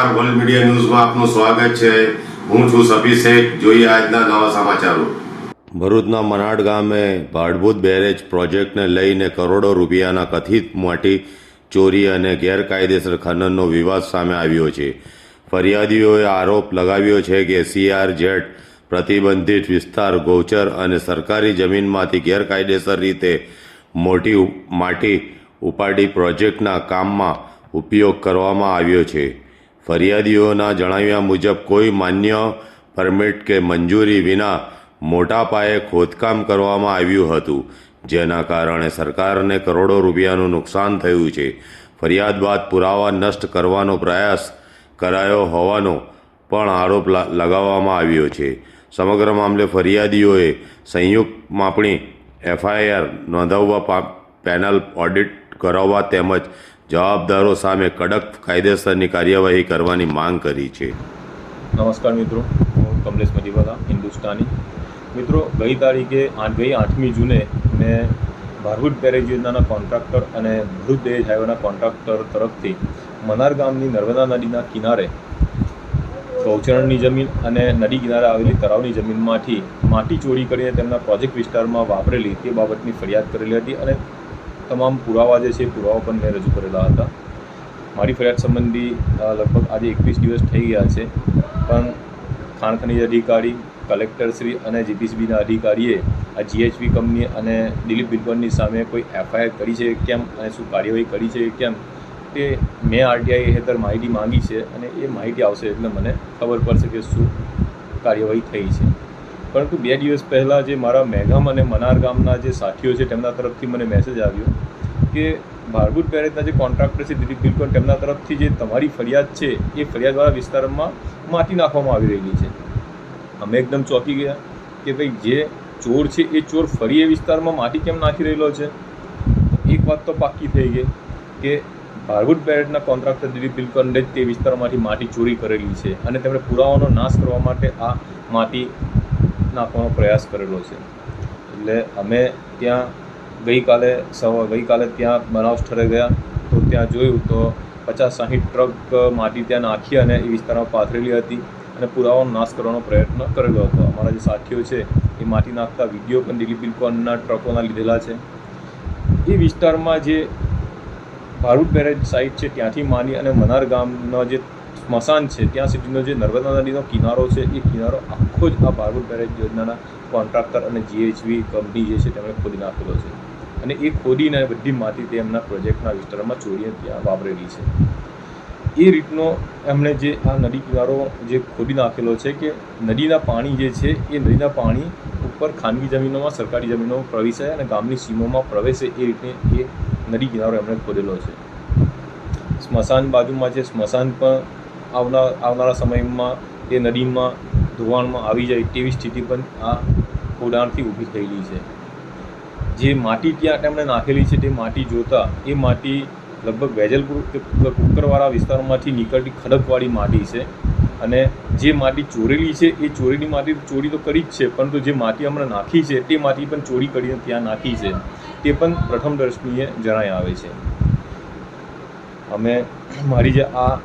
નમસ્કાર, world media ન્યૂઝમાં આપનું સ્વાગત છે। હું છું સફી શેખ। જોઈએ આજના નવા સમાચારો। ભરૂચના મનાડ ગામે ભાડભૂત બેરેજ પ્રોજેક્ટને લઈને કરોડો રૂપિયાના કથિત માટી ચોરી અને ગેરકાયદેસર ખનનનો વિવાદ સામે આવ્યો છે। ફરિયાદીઓએ આરોપ લગાવ્યો છે કે CRZ પ્રતિબંધિત વિસ્તાર ગૌચર અને સરકારી જમીનમાંથી ગેરકાયદેસર રીતે મોટી માટી ઉપાડી પ્રોજેક્ટના કામમાં ઉપયોગ કરવામાં આવ્યો છે। ફરિયાદીઓના જણાવ્યા મુજબ કોઈ માન્ય પરમિટ કે મંજૂરી વિના મોટા પાયે ખોદકામ કરવામાં આવ્યું હતું, જેના કારણે સરકારને કરોડો રૂપિયાનું નુકસાન થયું છે। ફરિયાદ બાદ પુરાવા નષ્ટ કરવાનો પ્રયાસ કરાયો હોવાનો પણ આરોપ લગાવવામાં આવ્યો છે। સમગ્ર મામલે ફરિયાદીઓએ સંયુક્ત માપણી FIR નોંધાવવા, પેનલ ઓડિટ કરાવવા તેમજ જવાબદારો સામે કડક કાયદેસરની કાર્યવાહી કરવાની માંગ કરી છે। નમસ્કાર મિત્રો, હું કમલેશ મજીવાલા, હિન્દુસ્તાની। મિત્રો, ગઈ 8મી જૂને મેં ભાડભૂત બેરેજ યોજનાના કોન્ટ્રાક્ટર અને ભરૂચ દહેજ હાઈવેના કોન્ટ્રાક્ટર તરફથી મનાર ગામની નર્મદા નદીના કિનારે ગૌચરણની જમીન અને નદી કિનારે આવેલી તળાવની જમીનમાંથી માટી ચોરી કરીને તેમના પ્રોજેક્ટ વિસ્તારમાં વાપરેલી તે બાબતની ફરિયાદ કરેલી હતી અને તમામ પુરાવા જે છે પુરાવા પણ મેં રજૂ કરેલા હતા। મારી ફરિયાદ સંબંધી લગભગ આજે 21 દિવસ થઈ ગયા છે, પણ ખાણ ખનીજ અધિકારી, કલેક્ટરશ્રી અને GPCBના અધિકારીએ આ GHV કંપની અને દિલીપ બિલકરની સામે કોઈ FIR કરી છે કેમ અને શું કાર્યવાહી કરી છે કેમ તે મેં RTI હેઠળ માહિતી માંગી છે અને એ માહિતી આવશે એટલે મને ખબર પડશે કે શું કાર્યવાહી થઈ છે। પરંતુ 2 દિવસ પહેલાં જે મારા મેઘામ અને મનાર ગામના જે સાથીઓ છે તેમના તરફથી મને મેસેજ આવ્યો કે ભાડભૂત બેરેજના જે કોન્ટ્રાક્ટર છે દિલીપ બિલકર, તેમના તરફથી જે તમારી ફરિયાદ છે એ ફરિયાદવાળા વિસ્તારમાં માટી નાખવામાં આવી રહેલી છે। અમે એકદમ ચોંકી ગયા કે ભાઈ જે ચોર છે એ ચોર ફરી એ વિસ્તારમાં માટી કેમ નાખી રહેલો છે। એક વાત તો પાક્કી થઈ ગઈ કે ભાડભૂત બેરેજના કોન્ટ્રાક્ટર દિલીપ બિલકરને જ તે વિસ્તારમાંથી માટી ચોરી કરેલી છે અને તેમણે પુરાવાનો નાશ કરવા માટે આ માટી નાખવાનો પ્રયાસ કરેલો છે। એટલે અમે ત્યાં ગઈકાલે ત્યાં બનાવ સ્થળે ગયા તો ત્યાં જોયું તો 50-60 ટ્રક માટી ત્યાં નાખી અને એ વિસ્તારમાં પાથરેલી હતી અને પુરાવાનો નાશ કરવાનો પ્રયત્ન કરેલો હતો। અમારા જે સાથીઓ છે એ માટી નાખતા વિડીયો પણ દિલીપ બિલકરના ટ્રકોના લીધેલા છે। એ વિસ્તારમાં જે ભાડભૂત બેરેજ સાઇટ છે ત્યાંથી માંડી અને મનાર ગામનો જે સ્મશાન છે ત્યાં સુધીનો જે નર્મદા નદીનો કિનારો છે એ કિનારો આખો જ આ ભાડભૂત બેરેજ યોજનાના કોન્ટ્રાક્ટર અને GHV કંપની જે છે તેમણે ખોદી નાખેલો છે અને એ ખોદીને બધી માટી તેમના પ્રોજેક્ટના વિસ્તારમાં ચોરીને ત્યાં વાપરેલી છે। એ રીતનો એમણે જે આ નદી કિનારો જે ખોદી નાખેલો છે કે નદીના પાણી જે છે એ નદીના પાણી ઉપર ખાનગી જમીનોમાં, સરકારી જમીનોમાં પ્રવેશે અને ગામની સીમોમાં પ્રવેશે એ રીતે એ નદી કિનારો એમણે ખોદેલો છે। સ્મશાન બાજુમાં છે, સ્મશાન પણ આવનારા સમયમાં એ નદીમાં ધોવાણમાં આવી જાય તેવી સ્થિતિ પણ આ ખોદાણથી ઊભી થયેલી છે। જે માટી ત્યાં તેમણે નાખેલી છે તે માટી જોતાં એ માટી લગભગ વેજલપુર કે કુકરવાળા વિસ્તારમાંથી નીકળતી ખડકવાળી માટી છે અને જે માટી ચોરેલી છે એ ચોરીની માટી ચોરી તો કરી જ છે, પરંતુ જે માટી હમણાં નાખી છે તે માટી પણ ચોરી કરીને ત્યાં નાખી છે તે પણ પ્રથમ દ્રષ્ટિએ જણાઈ આવે છે। અમે મારી જે આ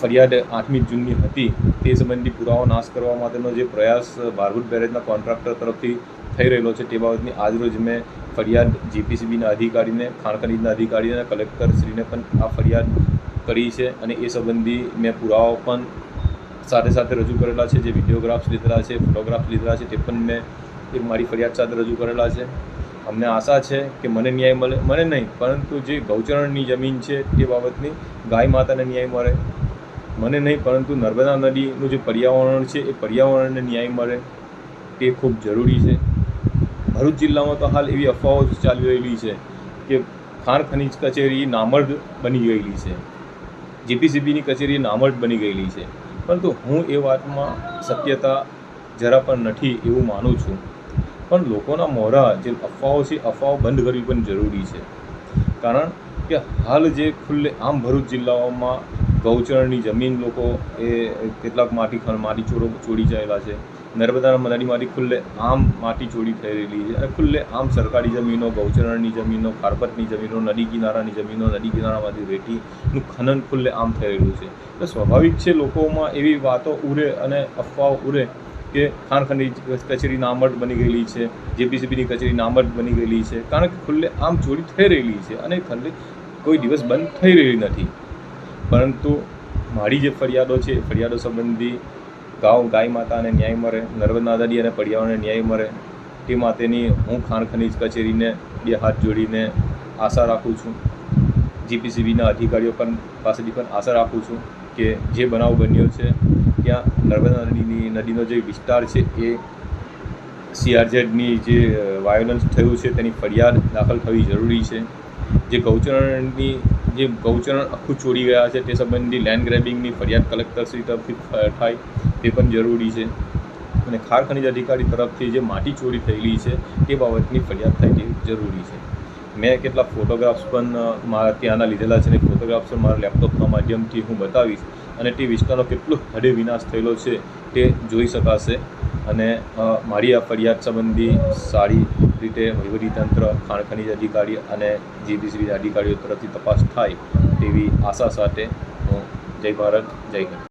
ફરિયાદ 8મી જૂનની હતી તે સંબંધી પુરાવો નાશ કરવા માટેનો જે પ્રયાસ ભાડભૂત બેરેજના કોન્ટ્રાક્ટર તરફથી થઈ રહેલો છે તે બાબતની આજરોજ મેં ફરિયાદ GPCBના અધિકારીને, ખાણ ખનીજના અધિકારીને અને કલેક્ટરશ્રીને પણ આ ફરિયાદ કરી છે અને એ સંબંધી મેં પુરાવાઓ પણ સાથે સાથે રજૂ કરેલા છે। જે વિડીયોગ્રાફ્સ લીધેલા છે, ફોટોગ્રાફ્સ લીધેલા છે તે પણ મેં એક મારી ફરિયાદ સાથે રજૂ કરેલા છે। અમને આશા છે કે મને ન્યાય મળે, મને નહીં પરંતુ જે ગૌચરણની જમીન છે તે બાબતની ગાય માતાને ન્યાય મળે, મને નહીં પરંતુ નર્મદા નદીનું જે પર્યાવરણ છે એ પર્યાવરણને ન્યાય મળે તે ખૂબ જરૂરી છે। ભરૂચ જિલ્લામાં તો હાલ એવી અફવાઓ ચાલી રહેલી છે કે ખાણ ખનીજ કચેરી નામર્દ બની ગયેલી છે, GPCBની કચેરી નામર્દ બની ગયેલી છે, પરંતુ હું એ વાતમાં સત્યતા જરા પણ નથી એવું માનું છું। પણ લોકોના મોઢા જે અફવાઓ છે અફવાઓ બંધ કરવી પણ જરૂરી છે, કારણ કે હાલ જે ખુલ્લે આમ ભરૂચ જિલ્લાઓમાં ગૌચરણની જમીન લોકો એ કેટલાક માટી ચોરી ચાલેલા છે નર્મદા નદીમાંથી ખુલ્લે આમ માટી ચોરી થઈ રહેલી છે અને ખુલ્લે આમ સરકારી જમીનો, ગૌચરણની જમીનો, કાર્પટની જમીનો, નદી કિનારાની જમીનો, નદી કિનારામાંથી રેતીનું ખનન ખુલ્લે આમ થઈ રહેલું છે. તો સ્વાભાવિક છે લોકોમાં એવી વાતો ઉરે અને અફવાઓ ઉરે કે ખાણ ખનીજ કચેરી નામર્દ બની ગયેલી છે, JPCBની કચેરી નામર્દ બની ગયેલી છે, કારણ કે ખુલ્લે આમ ચોરી થઈ રહેલી છે અને ખુલ્લે કોઈ દિવસ બંધ થઈ રહેલી નથી. પરંતુ મારી જે ફરિયાદો છે એ ફરિયાદો સંબંધી ગાય માતાને ન્યાય મળે, નર્મદા નદી અને પર્યાવરણને ન્યાય મળે તે માટેની હું ખાણ ખનીજ કચેરીને બે હાથ જોડીને આશા રાખું છું. JPCBના અધિકારીઓ પાસેથી પણ આશા રાખું છું કે જે બનાવ બન્યો છે ત્યાં નર્મદા નદીનો જે વિસ્તાર છે એ CRZની જે વાયોલન્સ થયું છે તેની ફરિયાદ દાખલ થવી જરૂરી છે. જે ગૌચરણ આખું ચોરી ગયા છે તે સંબંધી લેન્ડ ગ્રેબિંગની ફરિયાદ કલેક્ટરશ્રી તરફથી થાય તે પણ જરૂરી છે અને ખાણ ખનીજ અધિકારી તરફથી જે માટી ચોરી થયેલી છે તે બાબતની ફરિયાદ થાય તે જરૂરી છે. મેં કેટલાક ફોટોગ્રાફ્સ પણ મારા ત્યાંના લીધેલા છે અને ફોટોગ્રાફ્સ પણ મારા લેપટોપના માધ્યમથી હું બતાવીશ અને તે વિસ્તારનો કેટલો હદે વિનાશ થયેલો છે તે જોઈ શકાશે. અને મારી આ ફરિયાદ સંબંધી સારી રીતે વહીવટીતંત્ર, ખાણ ખનીજ અધિકારી અને JPCB અધિકારીઓ તરફથી તપાસ થાય તેવી આશા સાથે હું જય ભારત, જય હિન્દ.